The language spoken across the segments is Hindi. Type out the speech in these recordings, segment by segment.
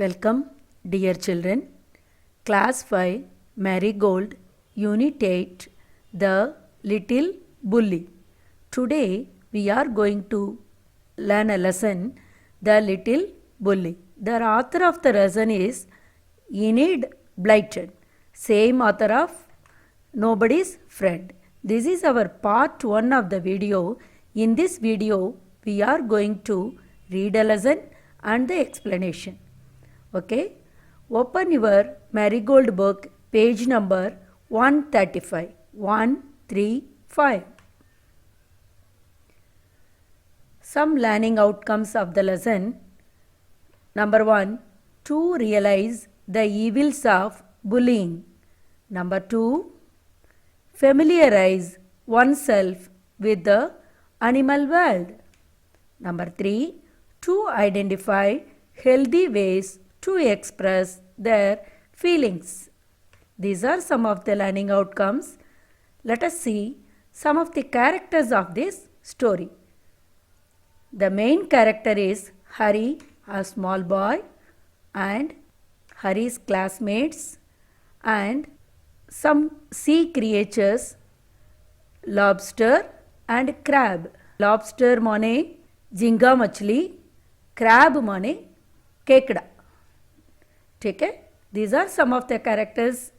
Welcome, dear children. Class 5, Marigold, Unit 8, The Little Bully. Today we are going to learn a lesson, The Little Bully. The author of the lesson is Enid Blyton, same author of Nobody's Friend. This is our part 1 of the video. In this video, we are going to read a lesson and the explanation. Okay, open your Marigold book, page number 135. 135. Some learning outcomes of the lesson. Number 1, to realize the evils of bullying. Number 2, familiarize oneself with the animal world. Number 3, to identify healthy ways to express their feelings. These are some of the learning outcomes. Let us see some of the characters of this story. The main character is Hari, a small boy, and Hari's classmates, and some sea creatures, lobster and crab. Lobster माने झींगा मछली, crab माने केकड़ा. ठीक है, these are some of the characters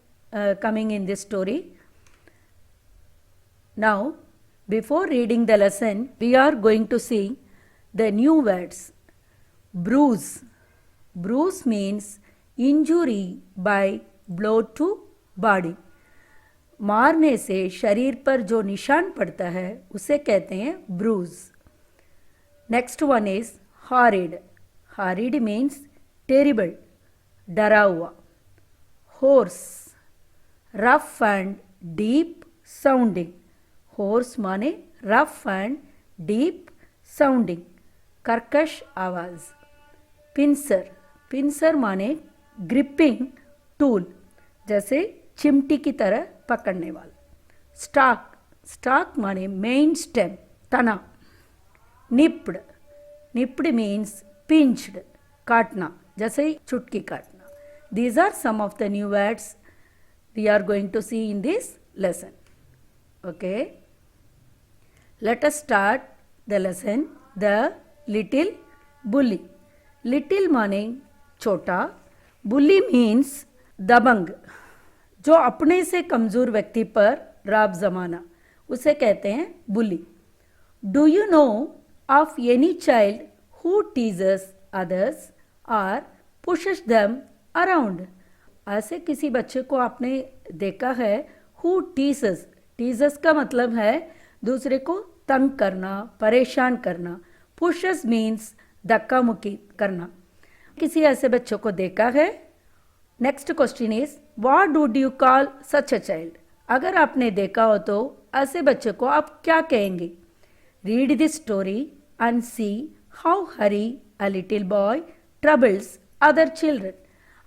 coming in this story. Now, before reading the lesson, we are going to see the new words. Bruise. Bruise means injury by blow to body. मारने से शरीर पर जो निशान पड़ता है उसे कहते हैं bruise. Next one is horrid. Horrid means terrible, डरा हुआ. Hoarse, rough and deep sounding. Hoarse माने rough and deep sounding, कर्कश आवाज. Pincer. Pincer माने gripping tool, जैसे चिमटी की तरह पकड़ने वाला. Stalk. Stalk माने main stem, तना. Nipped. Nipped means pinched, काटना, जैसे चुटकी काटना. These are some of the new words we are going to see in this lesson. Okay. Let us start the lesson. The little bully. Little माने छोटा. Bully means दबंग, जो अपने से कमजोर व्यक्ति पर राब जमाना, उसे कहते हैं bully. Do you know of any child who teases others or pushes them around? ऐसे किसी बच्चे को आपने देखा है who teases. teases का मतलब है दूसरे को तंग करना, परेशान करना. pushes means धक्का मुक्की करना. किसी ऐसे बच्चों को देखा है. Next question is what would you call such a child. अगर आपने देखा हो तो ऐसे बच्चे को आप क्या कहेंगे. Read this story and see how Hari a little boy troubles other children.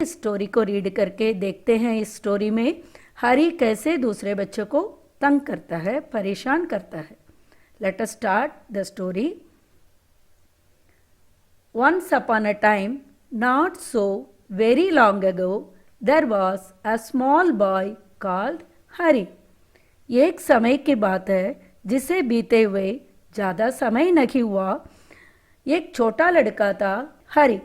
इस स्टोरी को रीड करके देखते हैं इस स्टोरी में हरी कैसे दूसरे बच्चों को तंग करता है, परेशान करता है. Let us start the story. Once upon a time, not so very long ago, there was a small boy called Hari. एक समय की बात है जिसे बीते हुए ज़्यादा समय नहीं हुआ. एक छोटा लड़का था हरी.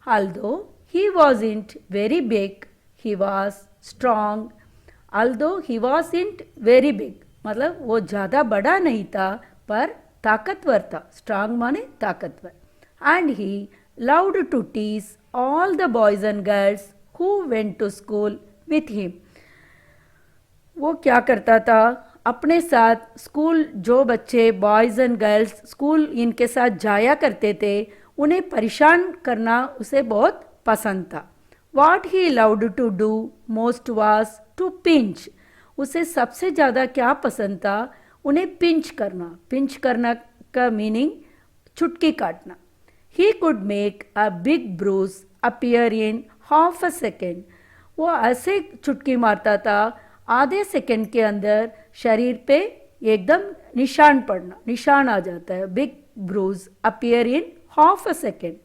Although he wasn't very big, he was strong. Although he wasn't very big, मतलब वो ज़्यादा बड़ा नहीं था पर ताकतवर था. Strong माने ताकतवर. And he loved to tease all the boys and girls who went to school with him. वो क्या करता था, अपने साथ स्कूल जो बच्चे बॉयज़ एंड गर्ल्स स्कूल इनके साथ जाया करते थे उन्हें परेशान करना उसे बहुत पसंद था. What he loved to do most was to pinch. उसे सबसे ज़्यादा क्या पसंद था, उन्हें पिंच करना. पिंच करना का मीनिंग चुटकी काटना. He could make a big bruise appear in half a second. वो ऐसे चुटकी मारता था आधे सेकंड के अंदर शरीर पे एकदम निशान पड़ना, निशान आ जाता है. Big bruise appear in half a second.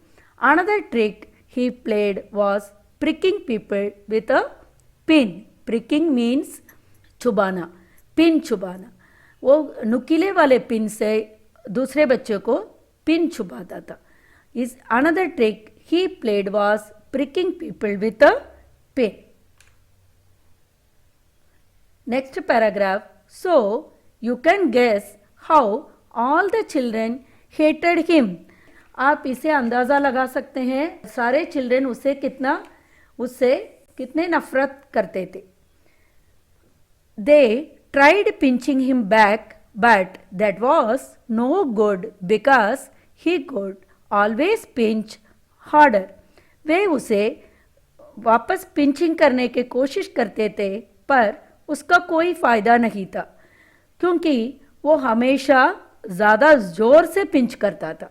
Another trick he played was pricking people with a pin. Pricking means चुबाना, पिन चुबाना. वो नुकीले वाले पिन से दूसरे बच्चों को पिन चुबाता था. Is another trick he played was pricking people with a pin. Next paragraph. So you can guess how all the children hated him. आप इसे अंदाज़ा लगा सकते हैं सारे चिल्ड्रन उससे कितने नफरत करते थे. They tried pinching him back, but that was no good because he could always pinch harder. वे उसे वापस पिंचिंग करने की कोशिश करते थे पर उसका कोई फ़ायदा नहीं था क्योंकि वो हमेशा ज़्यादा ज़ोर से पिंच करता था.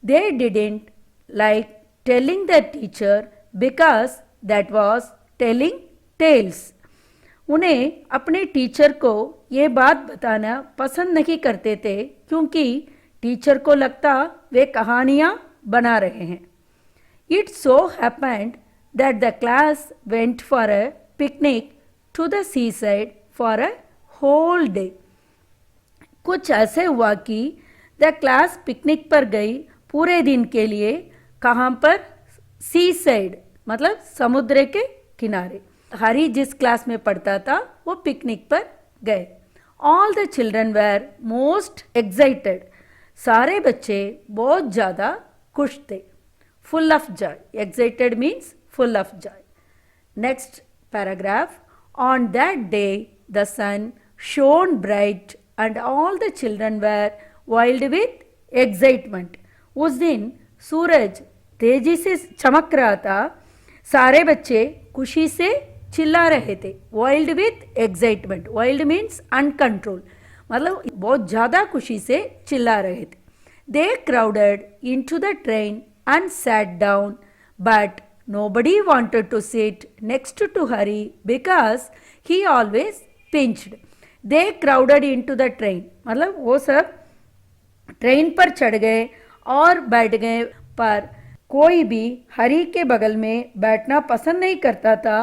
They didn't like telling the teacher because that was telling tales. उन्हें अपने टीचर को ये बात बताना पसंद नहीं करते थे क्योंकि टीचर को लगता वे कहानियाँ बना रहे हैं. It so happened that the class went for a picnic to the seaside for a whole day. कुछ ऐसे हुआ कि द क्लास पिकनिक पर गई पूरे दिन के लिए. कहाँ पर? सी साइड मतलब समुद्र के किनारे. हरी जिस क्लास में पढ़ता था वो पिकनिक पर गए. All the children were most excited. सारे बच्चे बहुत ज़्यादा खुश थे. Full of joy. Excited means full of joy. Next paragraph. On that day the sun shone bright and all the children were wild with excitement. उस दिन सूरज तेजी से चमक रहा था. सारे बच्चे खुशी से चिल्ला रहे थे. wild with excitement. wild means uncontrolled. मतलब बहुत ज़्यादा खुशी से चिल्ला रहे थे. They crowded into the train and sat down, but nobody wanted to sit next to Hari because he always pinched. They crowded into the train. मतलब वो सब ट्रेन पर चढ़ गए और बैठ गए पर कोई भी हरी के बगल में बैठना पसंद नहीं करता था.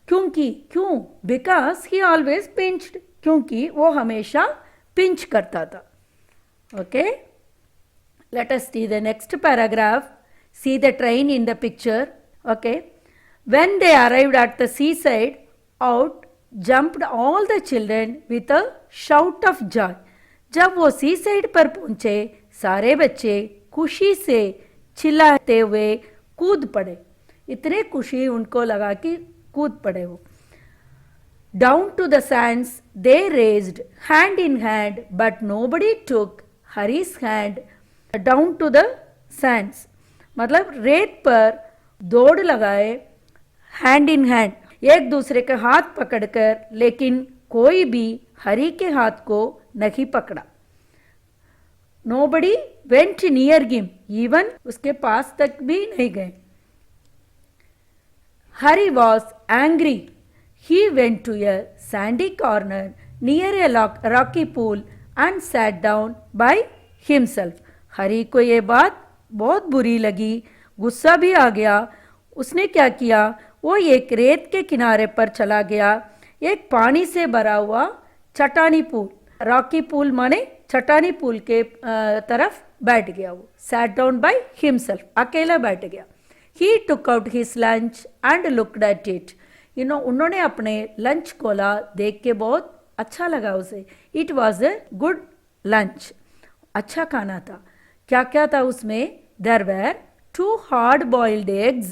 क्यों? Because he always pinched. क्योंकि वो हमेशा पिंच करता था. Okay? Let us see the next paragraph. See the train in the picture. Okay? When they arrived at the seaside, out jumped all the children with a shout of joy. जब वो सी साइड पर पहुंचे सारे बच्चे खुशी से चिल्लाते हुए कूद पड़े. इतने खुशी उनको लगा कि कूद पड़े वो. Down to the sands they raced hand in hand, but nobody took Hari's hand down to the sands. मतलब रेत पर दौड़ लगाए हैंड इन हैंड, एक दूसरे के हाथ पकड़कर, लेकिन कोई भी हरी के हाथ को नहीं पकड़ा. Nobody went near him, even उसके पास तक भी नहीं गए. Hari was angry. He went to a sandy corner near a rocky pool and sat down by himself. हरी को ये बात बहुत बुरी लगी, गुस्सा भी आ गया. उसने क्या किया? वो एक रेत के किनारे पर चला गया, एक पानी से भरा हुआ चट्टानी पूल, रॉकी पूल माने चट्टानी पूल के तरफ बैठ गया. वो सैट डाउन बाय हिमसेल्फ, अकेला बैठ गया. He took out his lunch and looked at it. उन्होंने अपने लंच खोला, देख के बहुत अच्छा लगा उसे. It was a good lunch, अच्छा खाना था. क्या क्या था उसमें? There were 2 hard boiled eggs,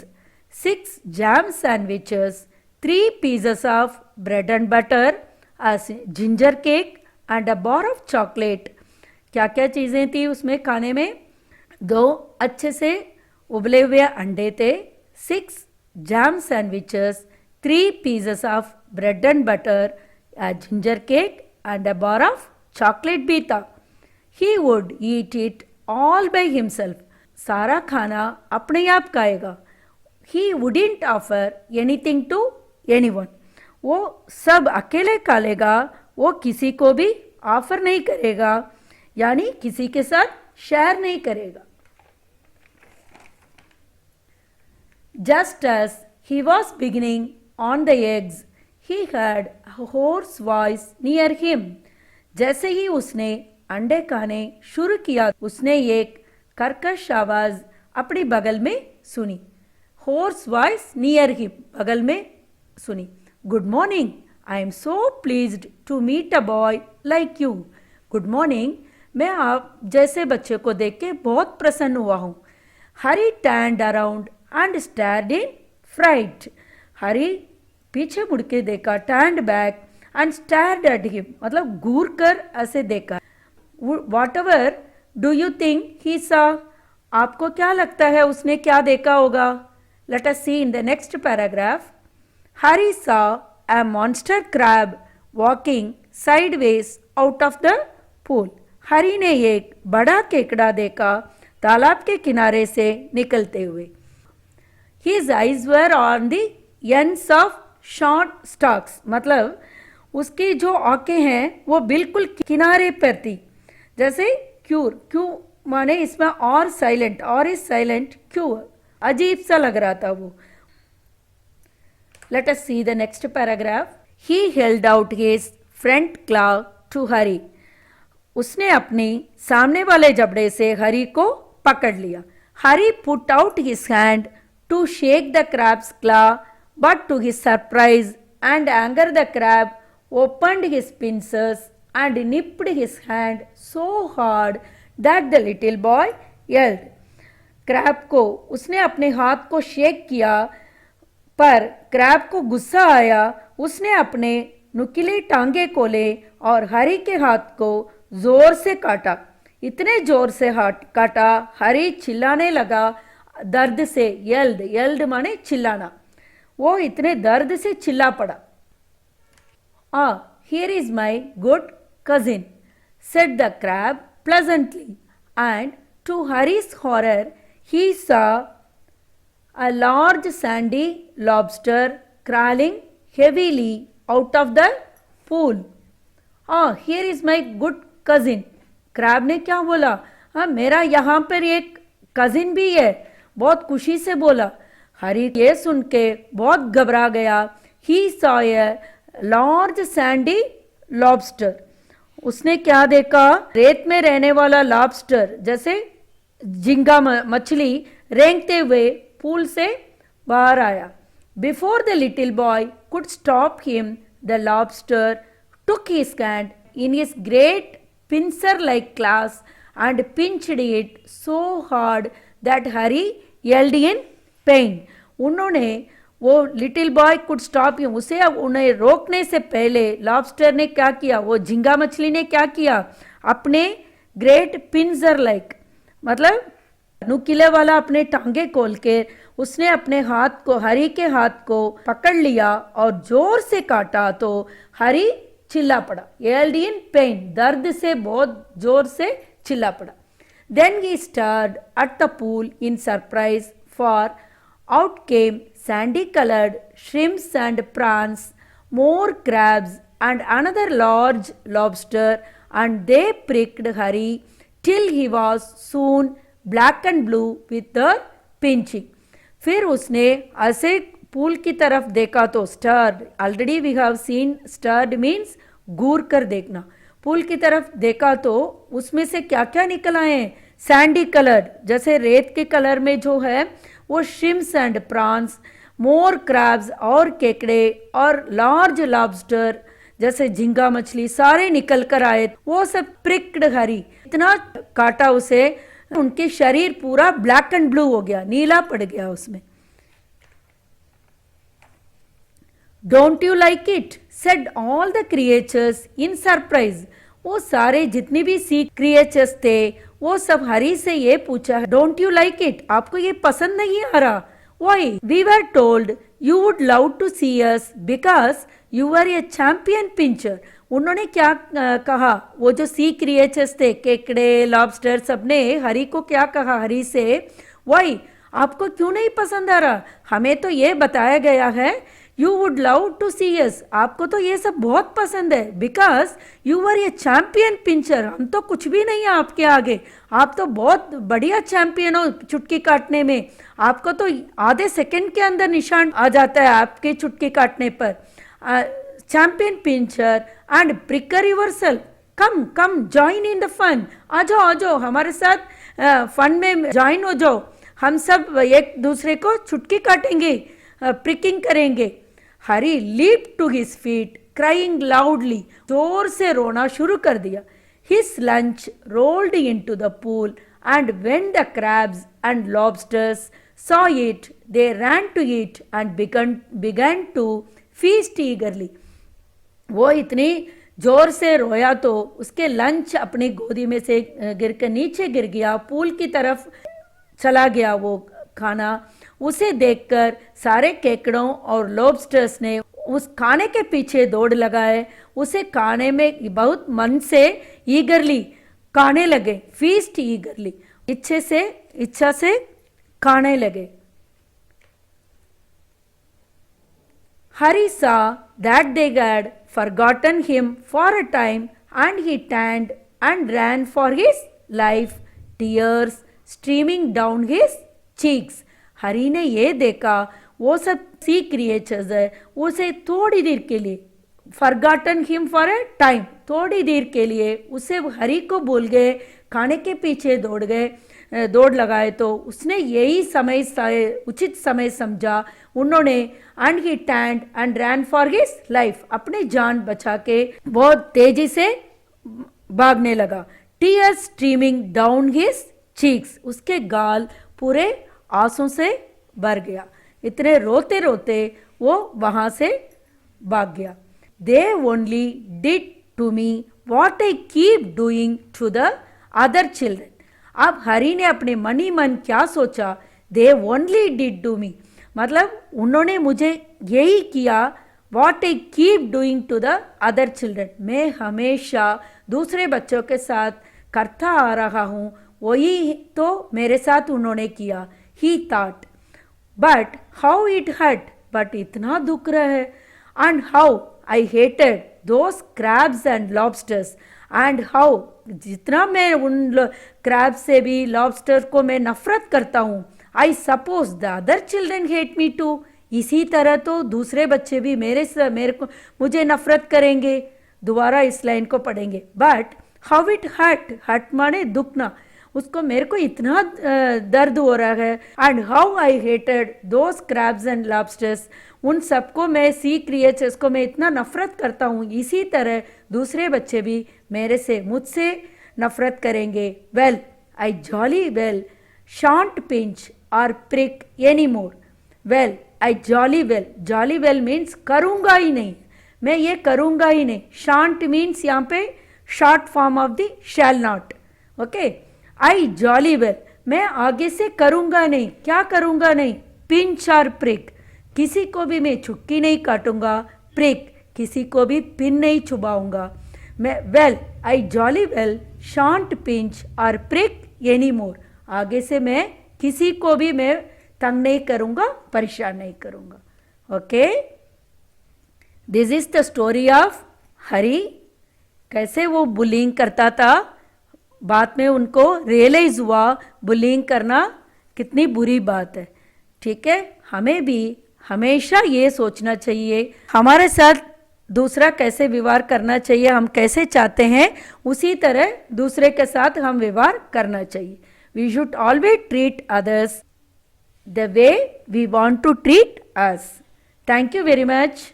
6 jam sandwiches, 3 pieces of bread and butter, a ginger cake and a bar of chocolate. क्या क्या चीज़ें थी उसमें खाने में? 2 अच्छे से उबले हुए अंडे थे, 6 jam sandwiches, 3 pieces of bread and butter, a ginger cake and a bar of chocolate भी था. He would eat it all by himself. सारा खाना अपने आप खाएगा. He wouldn't offer anything to anyone. वो सब अकेले खा लेगा, वो किसी को भी ऑफर नहीं करेगा, यानी किसी के साथ शेयर नहीं करेगा. Just as he was beginning on the eggs, he heard a hoarse voice near him. जैसे ही उसने अंडे खाने शुरू किया उसने एक कर्कश आवाज अपनी बगल में सुनी. होर्स वॉइस नियर हिम, बगल में सुनी. Good morning, I am so pleased to meet a boy like you. Good morning, मैं आप जैसे बच्चे को देख के बहुत प्रसन्न हुआ हूँ. Harry turned around and stared in fright. Harry पीछे मुड़ के देखा, turned back and stared at him, मतलब घूर कर ऐसे देखा. What ever do you think he saw, आपको क्या लगता है उसने क्या देखा होगा? Let us see in the next paragraph. Harry saw a monster crab walking sideways out of the pool. Harry ने एक बड़ा केकड़ा देखा तालाब के किनारे से निकलते हुए. His eyes were on the ends of short stalks, मतलब उसकी जो आंखें हैं वो बिल्कुल किनारे पर थी. जैसे क्यूर, क्यों माने इसमें और साइलेंट, और इज साइलेंट, क्यों अजीब सा लग रहा था वो. Let us see the next paragraph. He held out his front claw to Hari. उसने अपनी सामने वाले जबड़े से हरी को पकड़ लिया. Hari put out his hand to shake the crab's claw, but to his surprise and anger the crab opened his pincers and nipped his hand so hard that the little boy yelled. Crab को उसने अपने हाथ को शेक किया, पर क्रैब को गुस्सा आया. उसने अपने नुकीले टांगे खोले और हरी के हाथ को जोर से काटा. इतने जोर से हाथ काटा, हरी चिल्लाने लगा दर्द से. यल्ड, यल्ड माने चिल्लाना. वो इतने दर्द से चिल्ला पड़ा. Here is my good cousin, said the crab pleasantly, and to Harry's horror he saw a large sandy lobster crawling heavily out of the pool. Here is my good cousin. Crab ने क्या बोला? मेरा यहाँ पर एक कजिन भी है. बहुत खुशी से बोला. हरी ये सुन के बहुत घबरा गया. He saw a large sandy lobster. उसने क्या देखा? रेत में रहने वाला लॉबस्टर, जैसे झींगा मछली रेंगते हुए पूल से बाहर आया. Before the little boy could stop him, the lobster took his hand in his great pincer like claws and pinched it so hard that Harry yelled in pain. उन्होंने, वो little boy could stop him, उसे अब उन्हें रोकने से पहले लॉबस्टर ने क्या किया? वो झींगा मछली ने क्या किया? अपने ग्रेट पिंजर लाइक, मतलब नुकीले वाला अपने टांगे खोल के उसने अपने हाथ को, हरी के हाथ को पकड़ लिया और जोर से काटा तो हरी चिल्ला पड़ा. येल्ड इन पेन, दर्द से बहुत जोर से चिल्ला पड़ा. Then he stared at the pool in surprise, for out came sandy coloured shrimps and prawns, more crabs and another large lobster, and they pricked Harry till he was soon black and blue with the pinching. फिर उसने ऐसे पूल की तरफ देखा तो stared, already we have seen stared means घूर कर देखना. पूल की तरफ देखा तो उसमें से क्या क्या निकल आए? सैंडी कलर, जैसे रेत के कलर में जो है वो shrimps and prawns, more crabs और केकड़े, और लार्ज लॉबस्टर जैसे झींगा मछली, सारे निकल कर आए. वो सब प्रिक्ड हरी, इतना काटा उसे, उनके शरीर पूरा ब्लैक एंड ब्लू हो गया, नीला पड़ गया उसमें. Don't you like it, said all the creatures in surprise. वो सारे जितने भी सी क्रिएचर्स थे वो सब हरी से ये पूछा, डोंट यू लाइक इट, आपको ये पसंद नहीं आ रहा? Why? We were told you would love to see us because you were a champion pincher. उन्होंने क्या कहा? वो जो सी क्रिएचर्स थे, केकड़े, लॉबस्टर, सबने हरी को क्या कहा? हरी से, वाई, आपको क्यों नहीं पसंद आ रहा? हमें तो ये बताया गया है you would love to see yes, आपको तो ये सब बहुत पसंद है, because you were a champion pincher, हम तो कुछ भी नहीं है आपके आगे, आप तो बहुत बढ़िया चैंपियन हो चुटकी काटने में, आपको तो आधे सेकंड के अंदर निशान आ जाता है आपके चुटकी काटने पर। Champion pincher and pricker yourself, come come join in the fun, आ जाओ हमारे साथ फन में ज्वाइन हो जाओ, हम सब एक दूसरे को चुटकी काटेंगे, प्रिकिंग करेंगे। Harry leap to his feet crying loudly, जोर से रोना शुरू कर दिया। His lunch rolled into the pool and when the crabs and lobsters saw it they ran to it and began to feast eagerly. वो इतनी जोर से रोया तो उसके लंच अपनी गोदी में से गिर कर नीचे गिर गया, पूल की तरफ चला गया वो खाना। उसे देखकर सारे केकड़ों और लॉबस्टर्स ने उस खाने के पीछे दौड़ लगाए, उसे खाने में बहुत मन से ईगरली खाने लगे, फीस्ट ईगरली, इच्छा से खाने लगे। हरी saw that they had forgotten him for a time and he turned and ran for his life, tears streaming down his cheeks. हरी ने ये देखा वो सब सी क्रिएचर्स है, उसे थोड़ी देर के लिए forgotten him for a time, थोड़ी देर के लिए उसे हरी को भूल गए, खाने के पीछे दौड़ लगाए तो उसने यही उचित समय समझा उन्होंने। And he turned and ran for his life, अपनी जान बचा के बहुत तेजी से भागने लगा। Tears streaming down his cheeks, उसके गाल पूरे आंसू से भर गया, इतने रोते रोते वो वहां से भाग गया। They only did to me what I keep doing to the other children. अब हरी ने अपने मन ही मन क्या सोचा, they only did to me, मतलब उन्होंने मुझे यही किया, what I keep doing to the other children, मैं हमेशा दूसरे बच्चों के साथ करता आ रहा हूँ, वही तो मेरे साथ उन्होंने किया। He thought but how it hurt, but इतना दुख रहा है। And how I hated those crabs and lobsters, and how, जितना मैं उन क्रैब से भी लॉबस्टर को मैं नफरत करता हूँ। I suppose the other children hate me too, इसी तरह तो दूसरे बच्चे भी मुझे नफरत करेंगे। दोबारा इस लाइन को पढ़ेंगे। बट हाउ इट हर्ट माने दुखना, उसको मेरे को इतना दर्द हो रहा है। And how I hated those crabs and lobsters, उन सबको मैं सी क्रिएचर्स को मैं इतना नफरत करता हूँ, इसी तरह दूसरे बच्चे भी मुझसे नफरत करेंगे। Well I jolly well shan't pinch और prick any more. Well I jolly well means करूँगा ही नहीं, मैं ये करूँगा ही नहीं। शांट मीन्स यहाँ पे short form of the shall not, okay. I jolly well, मैं आगे से करूँगा नहीं, क्या करूँगा नहीं, पिंच और प्रिक, किसी को भी मैं चुटकी नहीं काटूंगा, प्रिक, किसी को भी पिन नहीं चुबाऊंगा मैं। Well I jolly well shan't pinch और प्रिक एनी मोर, आगे से मैं किसी को भी मैं तंग नहीं करूंगा, परेशान नहीं करूंगा। Okay, this is the story of Harry, कैसे वो बुलिंग करता था, बाद में उनको रियलाइज हुआ बुलिंग करना कितनी बुरी बात है। ठीक है, हमें भी हमेशा ये सोचना चाहिए हमारे साथ दूसरा कैसे व्यवहार करना चाहिए, हम कैसे चाहते हैं उसी तरह दूसरे के साथ हम व्यवहार करना चाहिए। We should always treat others the way we want to treat us. Thank you very much.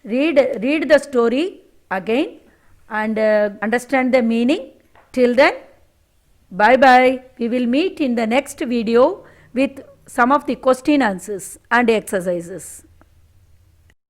Read the story again and understand the meaning. Till then, bye bye. We will meet in the next video with some of the question answers and exercises.